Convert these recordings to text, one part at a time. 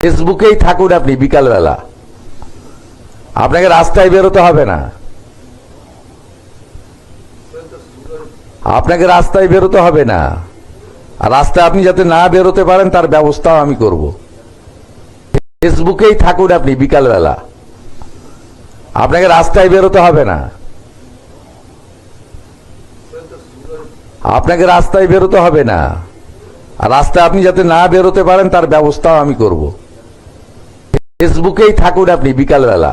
ফেসবুকেই থাকুন আপনি বিকালবেলা, আপনাকে রাস্তায় বেরোতে হবে না, আপনাকে রাস্তায় বেরোতে হবে না। আর রাস্তায় আপনি যাতে না বেরোতে পারেন তার ব্যবস্থাও আমি করব। ফেসবুকেই থাকুন আপনি বিকালবেলা, আপনাকে রাস্তায় বেরোতে হবে না, আপনাকে রাস্তায় বেরোতে হবে না। আর রাস্তায় আপনি যাতে না বেরোতে পারেন তার ব্যবস্থাও আমি করব। ফেসবুকেই থাকুন আপনি বিকালবেলা।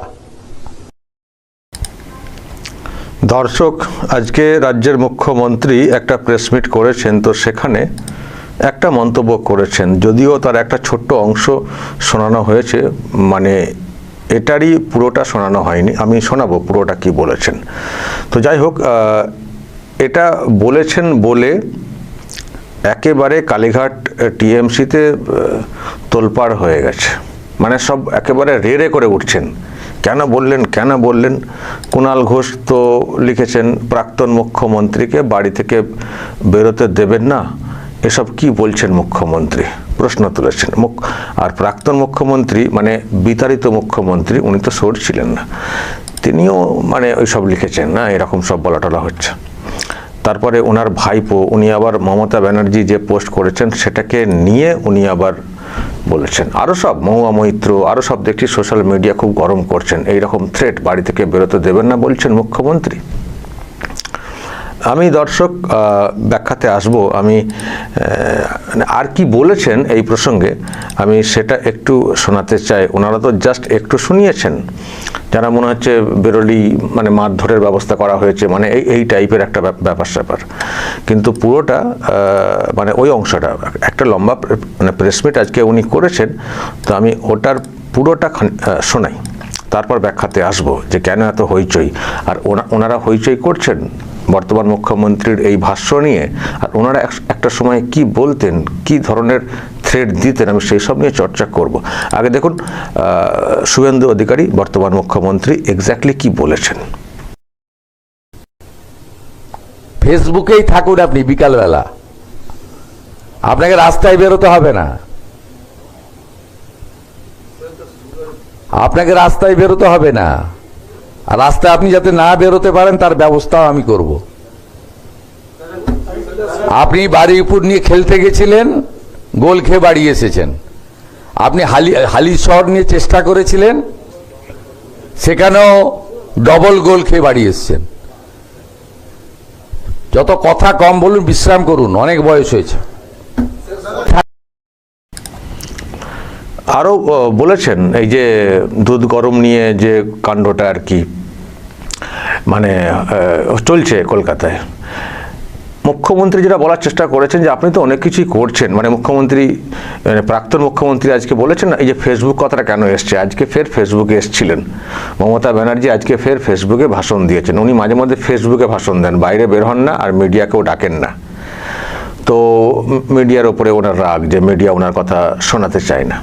দর্শক, আজকে রাজ্যের মুখ্যমন্ত্রী একটা প্রেস মিট করেছেন, তো সেখানে একটা মন্তব্য করেছেন, যদিও তার একটা ছোট্ট অংশ শোনানো হয়েছে, মানে এটারই পুরোটা শোনানো হয়নি। আমি শোনাবো পুরোটা কি বলেছেন। তো যাই হোক, এটা বলেছেন বলে একেবারে কালীঘাট টিএমসিতে তোলপাড় হয়ে গেছে, মানে সব একেবারে রেড়ে করে উঠছেন। কেন বললেন? কুণাল ঘোষ তো লিখেছেন প্রাক্তন মুখ্যমন্ত্রীকে বাড়ি থেকে বেরোতে দেবেন না, এসব কি বলছেন মুখ্যমন্ত্রী, প্রশ্ন তুলেছেন। আর প্রাক্তন মুখ্যমন্ত্রী মানে বিতাড়িত মুখ্যমন্ত্রী, উনি তো সর ছিলেন না, তিনিও মানে ওইসব লিখেছেন না, এরকম সব বলাটলা হচ্ছে। তারপরে ওনার ভাইপো, উনি আবার মমতা ব্যানার্জি যে পোস্ট করেছেন সেটাকে নিয়ে উনি আবার বলেছেন, আরও সব মহুয়া মৈত্র, আরও সব দেখছি সোশ্যাল মিডিয়া খুব গরম করছেন, এইরকম থ্রেট, বাড়ি থেকে বেরোতে দেবেন না বলছেন মুখ্যমন্ত্রী। আমি দর্শক ব্যাখ্যাতে আসব, আমি আর কি বলেছেন এই প্রসঙ্গে আমি সেটা একটু শোনাতে চাই। ওনারা তো জাস্ট একটু শুনিয়েছেন, যারা মনে হচ্ছে বেরোলি মানে মারধরের ব্যবস্থা করা হয়েছে, মানে এই টাইপের একটা ব্যাপার, কিন্তু পুরোটা মানে ওই অংশটা একটা লম্বা মানে প্রেস মিট আজকে উনি করেছেন, তো আমি ওটার পুরোটা শোনাই, তারপর ব্যাখ্যাতে আসব যে কেন এত হইচই। আর ওনারা হইচই করছেন বর্তমান মুখ্যমন্ত্রীর এই ভাষ্য নিয়ে, আর ওনারা একটা সময় কি বলতেন, কি ধরনের থ্রেট দিতেন, আমি সেই সব নিয়ে চর্চা করব। আগে দেখুন শুভেন্দু অধিকারী বর্তমান মুখ্যমন্ত্রী এক্স্যাক্টলি কি বলেছেন। ফেসবুকেই থাকুন আপনি বিকালবেলা, আপনাকে রাস্তায় বেরোতে হবে না, আপনাকে রাস্তায় বেরোতে হবে না। আর রাস্তায় আপনি যাতে না বেরোতে পারেন তার ব্যবস্থাও আমি করব। আপনি বাড়ির উপর নিয়ে খেলতে গেছিলেন, গোল খেয়ে বাড়ি এসেছেন। আপনি হালি শহর নিয়ে চেষ্টা করেছিলেন, সেখানেও ডবল গোল খেয়ে বাড়ি এসেছেন। যত কথা কম বলুন, বিশ্রাম করুন, অনেক বয়স হয়েছে। আরও বলেছেন এই যে দুধ গরম নিয়ে যে কাণ্ডটা আর কি মানে চলছে কলকাতায়, মুখ্যমন্ত্রী যেটা বলার চেষ্টা করেছেন যে আপনি তো অনেক কিছুই করছেন, মানে মুখ্যমন্ত্রী মানে প্রাক্তন মুখ্যমন্ত্রী আজকে বলেছেন না, এই যে ফেসবুক কথাটা কেন এসছে, আজকে ফের ফেসবুকে এসছিলেন মমতা ব্যানার্জি, আজকে ফের ফেসবুকে ভাষণ দিয়েছেন। উনি মাঝে মধ্যে ফেসবুকে ভাষণ দেন, বাইরে বের হন না, আর মিডিয়াকেও ডাকেন না। তো মিডিয়ার ওপরে ওনার রাগ যে মিডিয়া ওনার কথা শোনাতে চায় না,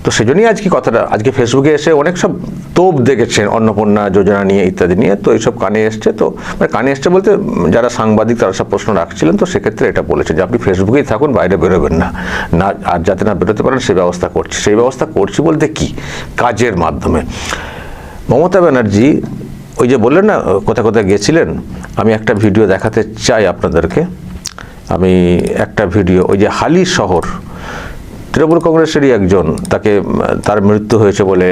তো সেজন্যই আজকে কথাটা আজকে ফেসবুকে এসে অনেক সব তোপ দেখেছেন অন্নপূর্ণা যোজনা নিয়ে ইত্যাদি নিয়ে, তো এইসব কানে এসছে। তো মানে কানে এসছে বলতে যারা সাংবাদিক তারা সব প্রশ্ন রাখছিলেন, তো সেক্ষেত্রে এটা বলেছে যে আপনি ফেসবুকেই থাকুন, বাইরে বেরোবেন না, আর যাতে না বেরোতে পারেন সেই ব্যবস্থা করছি। সেই ব্যবস্থা করছি বলতে কি, কাজের মাধ্যমে। মমতা ব্যানার্জি ওই যে বললেন না কোথায় কোথায় গেছিলেন, আমি একটা ভিডিও দেখাতে চাই আপনাদেরকে। আমি একটা ভিডিও, ওই যে হালি শহর, তৃণমূল কংগ্রেসেরই একজন, তার মৃত্যু হয়েছে বলে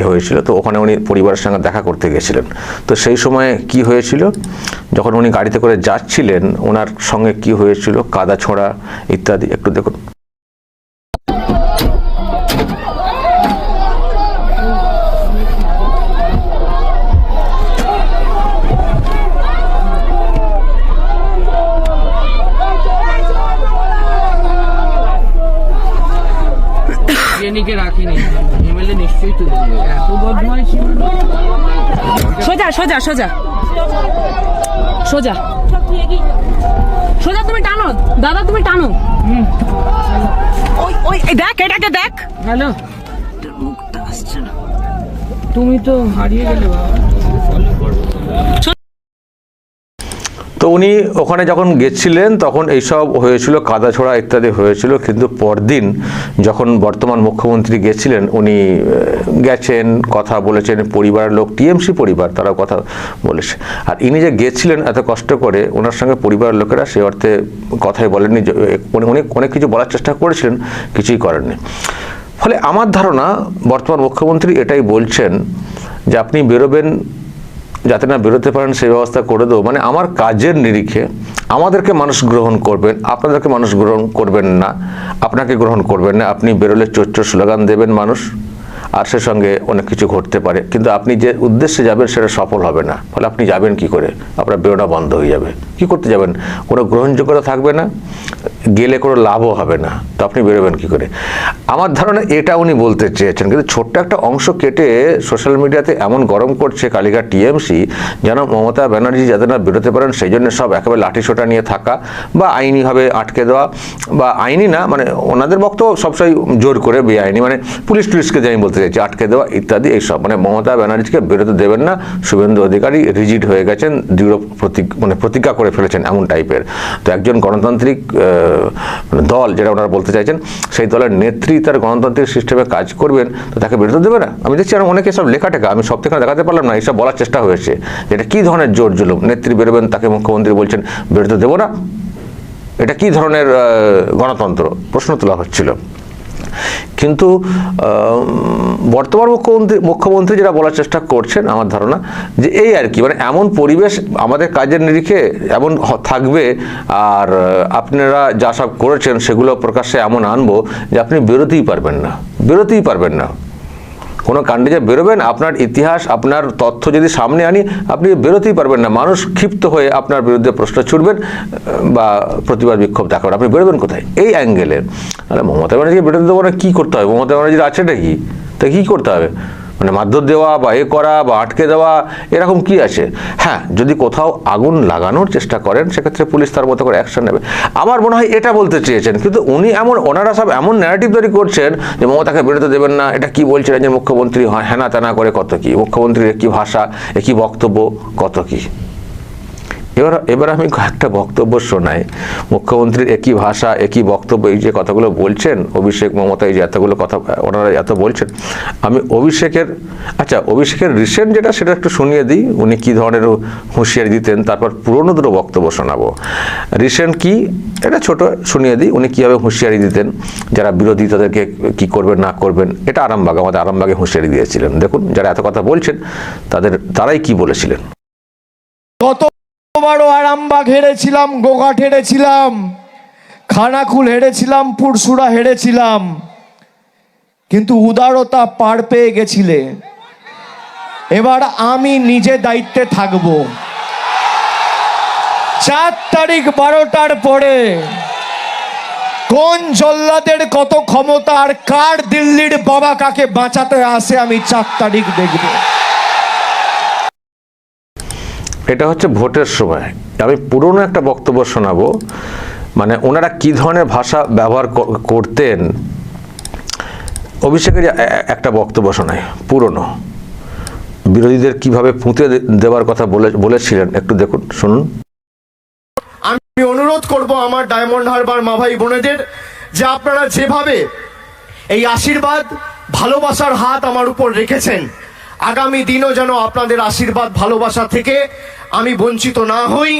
হয়েছিল, তো ওখানে উনি পরিবারের সঙ্গে দেখা করতে গেছিলেন। তো সেই সময় কি হয়েছিল, যখন উনি গাড়িতে করে যাচ্ছিলেন ওনার সঙ্গে কি হয়েছিল, কাদা ছোঁড়া ইত্যাদি, একটু দেখুন। সোজা সোজা সোজা সোজা সোজা, তুমি টানো দাদা, তুমি টানো। ওই ওই দেখ, এটাকে দেখ। হ্যালো, মুখটা আসছে না, তুমি তো হারিয়ে গেলে বাবা। তো উনি ওখানে যখন গেছিলেন তখন এইসব হয়েছিল, কাদাছোড়া ইত্যাদি হয়েছিল, কিন্তু পরদিন যখন বর্তমান মুখ্যমন্ত্রী গেছিলেন, উনি গেছেন, কথা বলেছেন, পরিবারের লোক, টিএমসি পরিবার তারা কথা বলেছে। আর ইনি যে গেছিলেন এত কষ্ট করে, ওনার সঙ্গে পরিবারের লোকেরা সে অর্থে কথাই বলেননি, অনেক কিছু বলার চেষ্টা করেছিলেন, কিছুই করেননি। ফলে আমার ধারণা বর্তমান মুখ্যমন্ত্রী এটাই বলছেন যে আপনি বেরোবেন, যাতে না বেরোতে পারেন সেই ব্যবস্থা করে দেবো। মানে আমার কাজের নিরিখে আমাদেরকে মানুষ গ্রহণ করবেন, আপনাদেরকে মানুষ গ্রহণ করবেন না, আপনাকে গ্রহণ করবেন না। আপনি বেরোলে চোর স্লোগান দেবেন মানুষ, আর সে সঙ্গে অনেক কিছু ঘটতে পারে, কিন্তু আপনি যে উদ্দেশ্যে যাবেন সেটা সফল হবে না। ফলে আপনি যাবেন কি করে? আপনার বেরোনা বন্ধ হয়ে যাবে। কি করতে যাবেন? কোনো গ্রহণযোগ্যতা থাকবে না, গেলে কোনো লাভও হবে না, তো আপনি বেরোবেন কি করে? আমার ধারণা এটা উনি বলতে চেয়েছেন, কিন্তু ছোট্ট একটা অংশ কেটে সোশ্যাল মিডিয়াতে এমন গরম করছে কালীঘাট টিএমসি, যেন মমতা ব্যানার্জি যাতে না বেরোতে পারেন সেই জন্য সব একেবারে লাঠিসোঁটা নিয়ে থাকা বা আইনিভাবে আটকে দেওয়া, বা আইনি না, মানে ওনাদের বক্তব্য সবসময় জোর করে বেআইনি, মানে পুলিশকে যে আমি বলতে চাইছি আটকে দেওয়া ইত্যাদি, এইসব মানে মমতা ব্যানার্জিকে বেরোতে দেবেন না। শুভেন্দু অধিকারী রিজিড হয়ে গেছেন, দৃঢ় প্রতিজ্ঞা করে ফেলেছেন এমন টাইপের। তো একজন গণতান্ত্রিক দল, যেটা ওনারা বলতে চাইছেন, সেই দলের নেত্রী তার গণতান্ত্রিক সিস্টেমে কাজ করবেন, তো তাকে বেরোতে দেবে না? আমি দেখছি আর অনেকে সব লেখা টেকা, আমি সব থেকে দেখাতে পারলাম না, এইসব বলার চেষ্টা হয়েছে। এটা কি ধরনের জোর জুলুম? নেত্রী বেরোবেন, তাকে মুখ্যমন্ত্রী বলছেন বেরোতে দেবো না? এটা কি ধরনের গণতন্ত্র? প্রশ্ন তোলা হচ্ছিল। কিন্তু বর্তমান মুখ্যমন্ত্রী যেটা বলার চেষ্টা করছেন, আমার ধারণা যে এই আর কি, মানে এমন পরিবেশ আমাদের কাজের নিরিখে এমন থাকবে, আর আপনারা যা সব করেছেন সেগুলো প্রকাশ্যে এমন আনবো যে আপনি বেরোতেই পারবেন না। কোনো কাণ্ডে যে বেরোবেন, আপনার ইতিহাস, আপনার তথ্য যদি সামনে আনি, আপনি বেরোতেই পারবেন না। মানুষ ক্ষিপ্ত হয়ে আপনার বিরুদ্ধে প্রশ্ন ছুড়বেন বা প্রতিবাদ বিক্ষোভ দেখাবেন, আপনি বেরোবেন কোথায়? এই অ্যাঙ্গেলে। তাহলে মমতা ব্যানার্জিকে বেরোতে দেবো না, কী করতে হবে? মমতা ব্যানার্জির আছে নাকি? তা কী করতে হবে? মানে মারধর দেওয়া বা করা বা আটকে দেওয়া, এরকম কি আছে? হ্যাঁ, যদি কোথাও আগুন লাগানোর চেষ্টা করেন সেক্ষেত্রে পুলিশ তার মতো করে অ্যাকশন নেবে। আমার মনে হয় এটা বলতে চেয়েছেন, কিন্তু ওনারা সব এমন ন্যারেটিভ তৈরি করছেন যে মমতাকে বেরোতে দেবেন না। এটা কি বলছেন যে মুখ্যমন্ত্রী হেনা তেনা করে কত কি, মুখ্যমন্ত্রীর একই ভাষা, একই বক্তব্য, কত কি। এবার আমি একটা বক্তব্য শোনাই। মুখ্যমন্ত্রীর একই ভাষা, একই বক্তব্য, এই যে কথাগুলো বলছেন অভিষেক, মমতা, এই যে এতগুলো কথা ওনারা এত বলছেন, আমি অভিষেকের রিসেন্ট যেটা সেটা একটু শুনিয়ে দিই, উনি কি ধরনের হুঁশিয়ারি দিতেন, তারপর পুরনো দুটো বক্তব্য শোনাবো। রিসেন্ট কি এটা ছোট শুনিয়ে দিই, উনি কীভাবে হুঁশিয়ারি দিতেন যারা বিরোধী তাদেরকে কি করবেন না করবেন। এটা আমাদের আরামবাগে হুঁশিয়ারি দিয়েছিলেন। দেখুন, যারা এত কথা বলছেন তারাই কি বলেছিলেন। কতবারও আরামবাগ হেরেছিলাম, গোঘাট হেরেছিলাম, খানাকুল হেরেছিলাম, পুরসুরা হেরেছিলাম, কিন্তু উদারতা পার পেয়ে গেছিলে। এবার আমি নিজে দায়িত্বে থাকব। 4 তারিখ 12টার পরে কোন জল্লাদের কত ক্ষমতা আর কার দিল্লির বাবা কাকে বাঁচাতে আসে, আমি 4 তারিখ দেখব। এটা হচ্ছে ভোটের সময়। আমি পুরনো একটা বক্তব্য শোনাবো, মানে ওনারা কি ধরনের ভাষা ব্যবহার করতেন। অভিষেকের একটা বক্তব্য শোনায়, পুরনো, বিরোধীদের কিভাবে পুঁতে দেওয়ার কথা বলেছিলেন, একটু দেখুন, শুনুন। আমি অনুরোধ করব আমার ডায়মন্ড হারবার মা ভাই বোনেদের, যে আপনারা যেভাবে এই আশীর্বাদ ভালোবাসার হাত আমার উপর রেখেছেন, আগামী দিনও যেন আপনাদের আশীর্বাদ ভালোবাসা থেকে আমি বঞ্চিত না হই,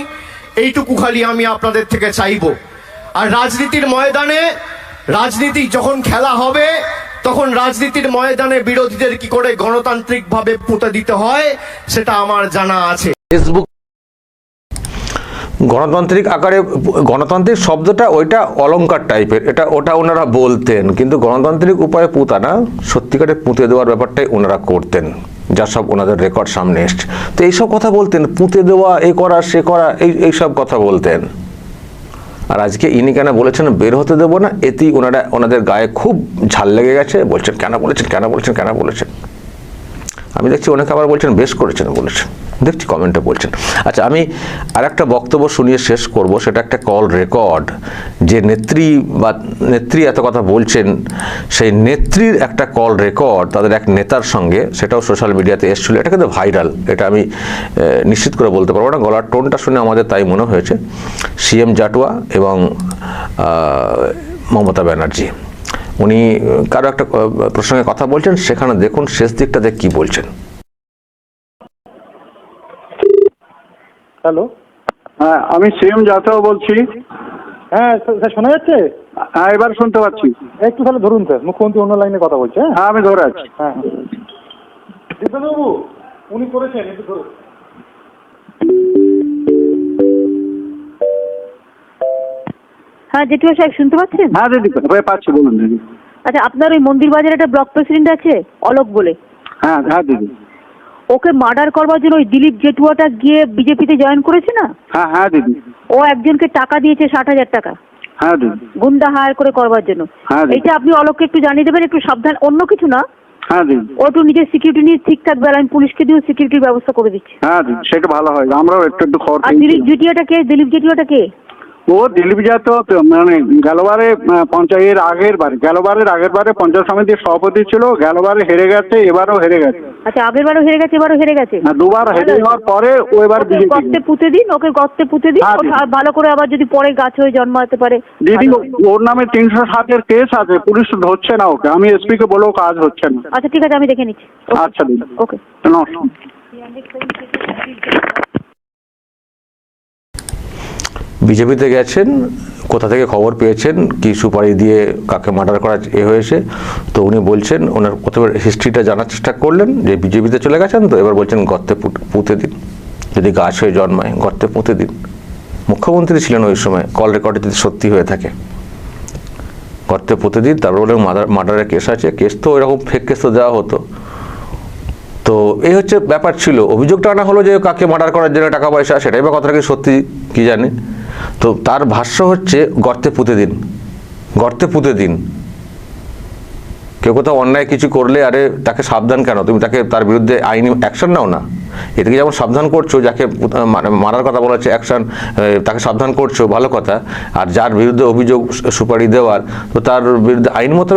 এইটুকু খালি আমি আপনাদের থেকে চাইব। আর রাজনীতির ময়দানে, রাজনীতি যখন খেলা হবে, তখন রাজনীতির ময়দানে বিরোধীদের কি করে গণতান্ত্রিকভাবে পুঁতে দিতে হয় সেটা আমার জানা আছে। ফেসবুক গণতান্ত্রিক শব্দটা ওইটা অলংকার টাইপের, ওটা ওনারা বলতেন, কিন্তু গণতান্ত্রিক উপায়ে পুঁতা না, সত্যিকারের পুঁতে দেওয়ার ব্যাপারটাই ওনারা করতেন, যা সব ওনাদের রেকর্ড সামনে এসছে। তো এইসব কথা বলতেন, পুঁতে দেওয়া, এ করা সে করা, এইসব কথা বলতেন। আর আজকে ইনি কেন বলেছেন বের হতে দেবো না, এতেই ওনাদের গায়ে খুব ঝাল লেগে গেছে, বলছেন কেন বলেছেন। আমি দেখছি অনেকে আবার বলছেন বেশ করেছেন বলেছেন, দেখছি কমেন্টে বলছেন। আচ্ছা, আমি আর একটা বক্তব্য শুনিয়ে শেষ করব, সেটা একটা কল রেকর্ড। যে নেত্রী এত কথা বলছেন, সেই নেত্রীর একটা কল রেকর্ড তাদের এক নেতার সঙ্গে, সেটাও সোশ্যাল মিডিয়াতে এসেছিল। এটা কিন্তু ভাইরাল, এটা আমি নিশ্চিত করে বলতে পারবো না, গলার টোনটা শুনে আমাদের তাই মনে হয়েছে। সিএম জাটুয়া এবং মমতা ব্যানার্জি উনি কারো একটা প্রসঙ্গে কথা বলছেন, সেখানে দেখুন শেষ দিকটাতে কি বলছেন। হ্যালো, হ্যাঁ, আমি সিএম জাটুয়া বলছি। হ্যাঁ স্যার শোনা যাচ্ছে? হ্যাঁ, এবার শুনতে পাচ্ছি। একটু তাহলে ধরুন স্যার, মুখ্যমন্ত্রী অন্য লাইনে কথা বলছে। হ্যাঁ হ্যাঁ, আমি ধরে আছি। হ্যাঁ বাবু উনি করেছেন, একটু ধরুন। হ্যাঁ জেঠুয়া সাহেব শুনতে পাচ্ছেন? হ্যাঁ দিদি, পাচ্ছি, বলুন দিদি। আচ্ছা, আপনার ওই মন্দির বাজারে একটা ব্লক প্রেসিডেন্ট আছে অলোক বলে, হ্যাঁ হ্যাঁ দিদি। ওকে মার্ডার করবার জন্য ওই দিলীপ জেঠুয়াটা গিয়ে বিজেপিতে জয়েন করেছে না? হ্যাঁ হ্যাঁ দিদি। ও একজনকে টাকা দিয়েছে 60,000 টাকা হ্যাঁ দিদি। গুন্ডা হায়ার করে করবার জন্য। হ্যাঁ দিদি। এটা আপনি অলোককে একটু জানিয়ে দেবেন, একটু সাবধান, অন্য কিছু না, হ্যাঁ দিদি। ও একটু নিজের সিকিউরিটি নিয়ে ঠিক থাকবে, আর আমি পুলিশকে দিয়েও সিকিউরিটির ব্যবস্থা করে দিচ্ছি। হ্যাঁ দিদি, সেটা ভালো হয়, আমরাও একটু একটু খবর আর পেয়েছি। দিলীপ জেঠুয়াটা কে? দিলীপ জেঠুয়াটা কে? ও দিলীপ জাটুয়া তো মানে গেলবারে পঞ্চায়েতের আগের বারে পঞ্চায়েত সমিতির সভাপতি ছিল, গেলবারে হেরে গেছে, এবারও হেরে গেছে। আচ্ছা, আগের বারও হেরে গেছে, এবারও হেরে গেছে। দুবার হেরে যাওয়ার পরে ও এবার ওকে বিজেপি। গর্তে পুঁতে দিন, ওকে গর্তে পুঁতে দিন, হ্যাঁ, ও ভালো করে আবার যদি পরে গাছ হয়ে জন্মাতে পারে। দিদি, ভালো হবে। ওর নামে 307-এর কেস আছে, পুলিশ ধরছে না ওকে। আমি এসপি কে বলেও কাজ হচ্ছে না। আচ্ছা ঠিক আছে, আমি দেখে নিচ্ছি। আচ্ছা দিদি, ওকে। নমস্কার। বিজেপিতে গেছেন, কোথা থেকে খবর পেয়েছেন, কি সুপারি দিয়ে কাকে মার্ডার করা হয়েছে, তো উনি বলছেন, ওনার প্রথমে হিস্ট্রিটা জানার চেষ্টা করলেন যে বিজেপিতে চলে গেছেন, তো এবার বলছেন গর্তে পুঁতে দিন, যদি গাছ হয়ে জন্মায় গর্তে পুঁতে দিন। মুখ্যমন্ত্রী ছিলেন ওই সময়, কল রেকর্ডে যদি সত্যি হয়ে থাকে, গর্তে পুঁতে দিন। তারপর বলে মার্ডারের কেস আছে, কেস তো এরকম ফেক কেস তো দেওয়া হতো। তো এই হচ্ছে ব্যাপার ছিল। অভিযোগটা আনা হলো যে কাকে মার্ডার করার জন্য টাকা পয়সা, সেটাই বা কথাটা কি সত্যি কি জানি। তো তার ভাষ্য হচ্ছে গর্তে পুঁতে দিন, গর্তে পুঁতে দিন। কেউ কোথাও অন্যায় কিছু করলে আরে তাকে সাবধান কেন, তুমি তার বিরুদ্ধে আইনি অ্যাকশন নাও না। এ থেকে যেমন সাবধান করছো, যাকে মারার কথা বলা হচ্ছে অ্যাকশন, তাকে সাবধান করছো, ভালো কথা। আর যার বিরুদ্ধে অভিযোগ সুপারি দেওয়ার, তো তার বিরুদ্ধে আইন মতো